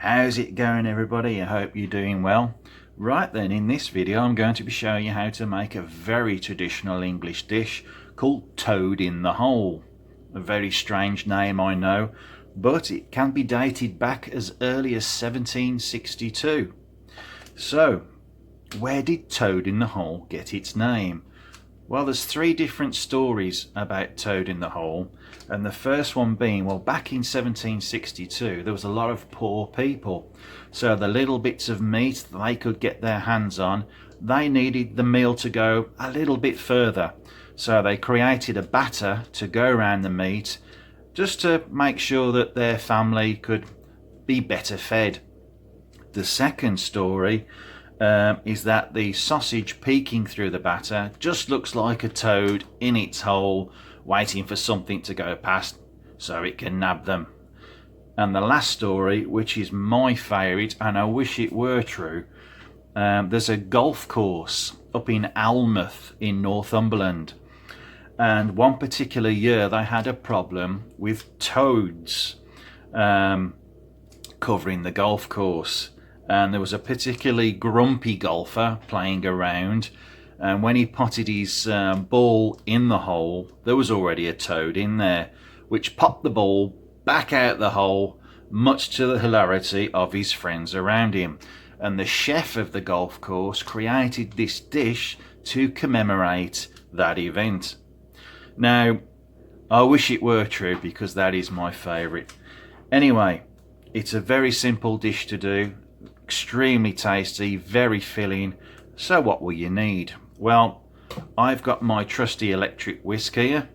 How's it going, everybody? I hope you're doing well. Right then, in this video I'm going to be showing you how to make a very traditional English dish called toad in the hole. A very strange name, I know, but it can be dated back as early as 1762. So, where did toad in the hole get its name? Well, there's three different stories about toad in the hole, and the first one being, well, back in 1762 there was a lot of poor people, so the little bits of meat that they could get their hands on, they needed the meal to go a little bit further, so they created a batter to go around the meat just to make sure that their family could be better fed. The second story is that the sausage peeking through the batter just looks like a toad in its hole waiting for something to go past so it can nab them. And the last story, which is my favourite and I wish it were true, there's a golf course up in Almouth in Northumberland, and one particular year they had a problem with toads covering the golf course. And there was a particularly grumpy golfer playing around, and when he potted his ball in the hole, there was already a toad in there, which popped the ball back out the hole, much to the hilarity of his friends around him. And the chef of the golf course created this dish to commemorate that event. Now, I wish it were true because that is my favourite. Anyway, it's a very simple dish to do. Extremely tasty, very filling. So what will you need? Well, I've got my trusty electric whisk here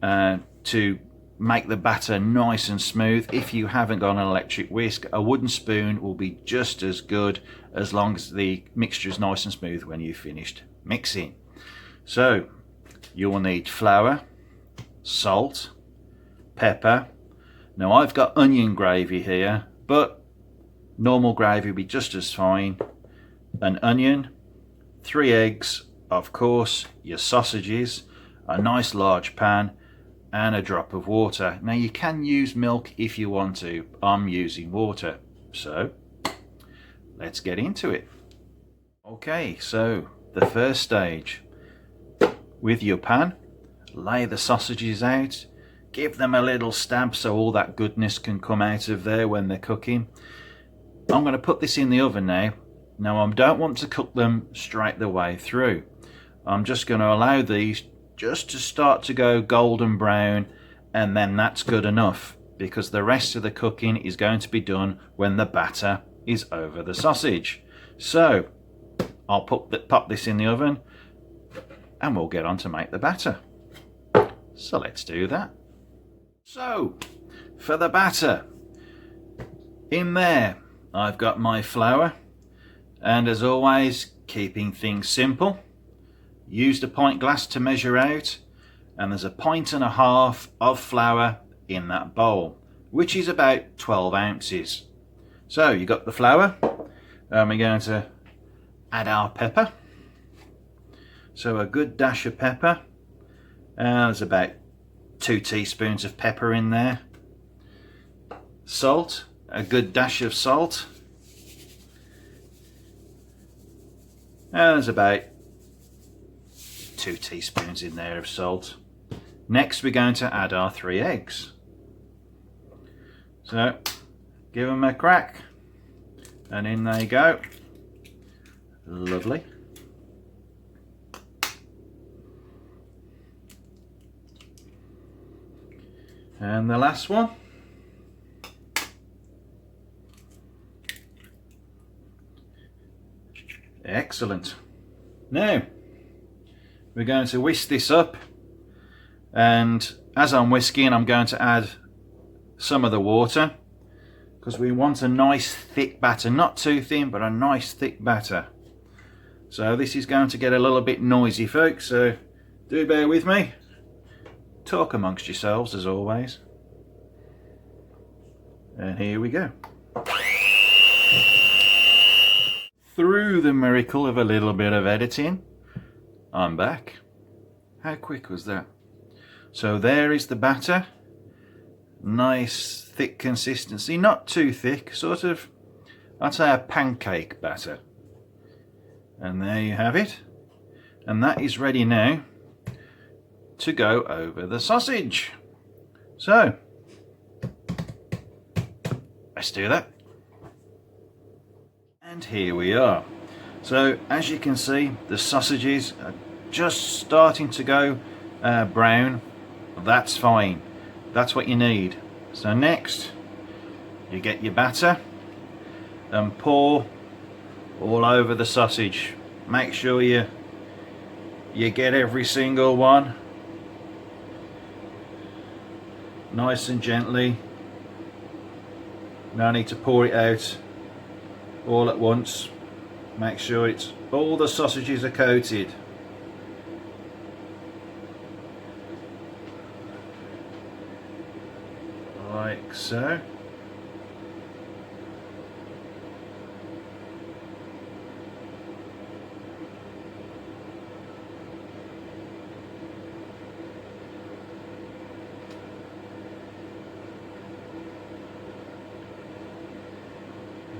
to make the batter nice and smooth. If you haven't got an electric whisk, a wooden spoon will be just as good, as long as the mixture is nice and smooth when you've finished mixing. So you will need flour, salt, pepper. Now I've got onion gravy here, but normal gravy would be just as fine. An onion, 3 eggs, of course, your sausages, a nice large pan, and a drop of water. Now you can use milk if you want to. I'm using water. So let's get into it. Okay, so the first stage. With your pan, lay the sausages out, give them a little stab so all that goodness can come out of there when they're cooking. I'm going to put this in the oven now. Now I don't want to cook them straight the way through. I'm just going to allow these just to start to go golden brown, and then that's good enough, because the rest of the cooking is going to be done when the batter is over the sausage. So I'll pop this in the oven and we'll get on to make the batter. So let's do that. So for the batter, in there I've got my flour, and as always, keeping things simple, used a pint glass to measure out, and there's a 1.5 pints of flour in that bowl, which is about 12 ounces. So you got the flour, and we're going to add our pepper. So a good dash of pepper, there's about 2 teaspoons of pepper in there. Salt, a good dash of salt, and there's about 2 teaspoons in there of salt. Next we're going to add our 3 eggs. So give them a crack, and in they go. Lovely. And the last one. Excellent. Now we're going to whisk this up, and as I'm whisking I'm going to add some of the water, because we want a nice thick batter, not too thin but a nice thick batter. So this is going to get a little bit noisy, folks, so do bear with me. Talk amongst yourselves as always. And here we go. Through the miracle of a little bit of editing, I'm back. How quick was that? So there is the batter, Nice thick consistency, not too thick, sort of, I'd say a pancake batter. And there you have it. And that is ready now to go over the sausage. So, let's do that. And here we are. So, as you can see, the sausages are just starting to go brown. That's fine. That's what you need. So next, you get your batter and pour all over the sausage. Make sure you get every single one, nice and gently. No need to pour it out all at once. Make sure it's all the sausages are coated. Like so.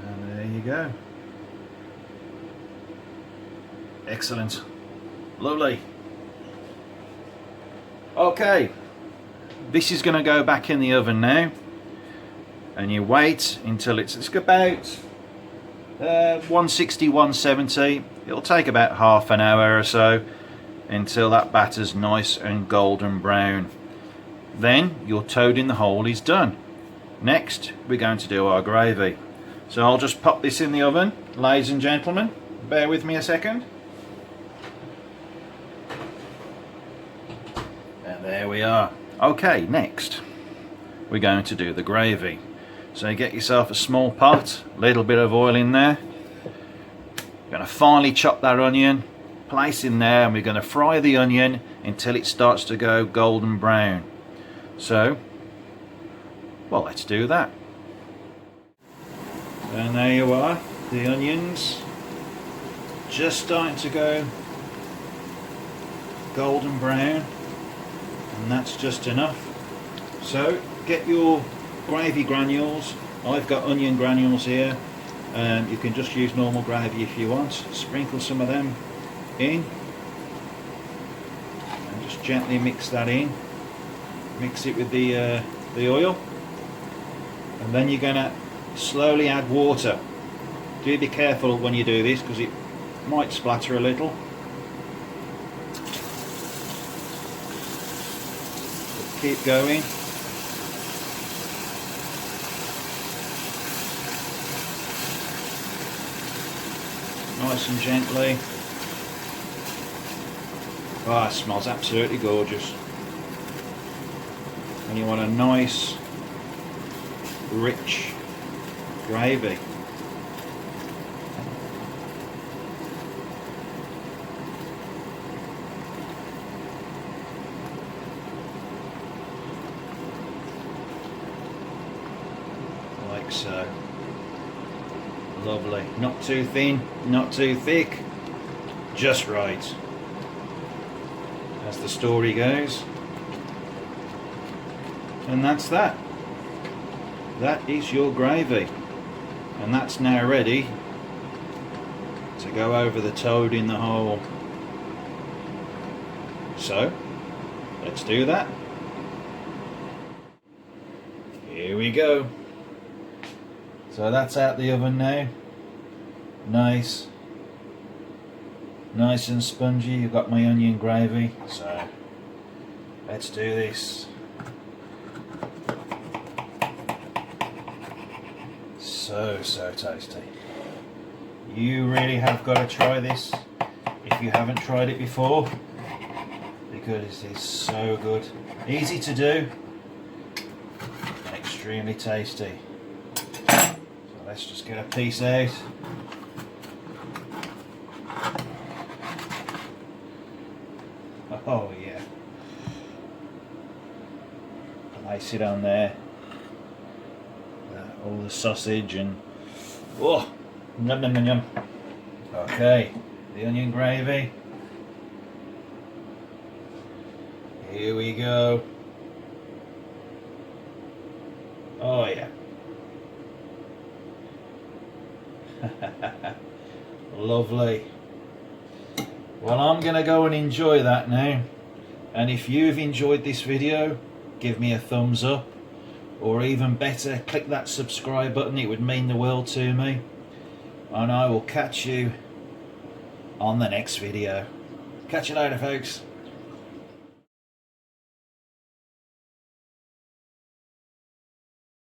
And there you go. Excellent. Lovely. Okay. This is going to go back in the oven now, and you wait until it's about 160, 170. It'll take about half an hour or so until that batter's nice and golden brown. Then your toad in the hole is done. Next, we're going to do our gravy. So I'll just pop this in the oven, ladies and gentlemen. Bear with me a second. And there we are. Okay, next we're going to do the gravy. So get yourself a small pot, a little bit of oil in there. You're going to finely chop that onion, place in there, and we're going to fry the onion until it starts to go golden brown. So, well, let's do that. And there you are, the onions just starting to go golden brown. And that's just enough. So get your gravy granules. I've got onion granules here. You can just use normal gravy if you want. Sprinkle some of them in and just gently mix that in. Mix it with the oil, and then you're going to slowly add water. Do be careful when you do this because it might splatter a little. Keep going. Nice and gently. Oh, it smells absolutely gorgeous. And you want a nice, rich gravy. So lovely, not too thin, not too thick, just right, as the story goes. And that's that. That is your gravy, and that's now ready to go over the toad in the hole. So let's do that. Here we go. So that's out the oven now. Nice and spongy. You've got my onion gravy. So let's do this. So tasty. You really have got to try this if you haven't tried it before, because it is so good. Easy to do and extremely tasty. Let's just get a piece out. Oh yeah. Place it on there. All the sausage and oh, yum yum yum yum. Okay, the onion gravy. Here we go. Oh yeah. Lovely. Well, I'm gonna go and enjoy that now, and if you've enjoyed this video, give me a thumbs up, or even better, click that subscribe button. It would mean the world to me, and I will catch you on the next video. Catch you later, folks.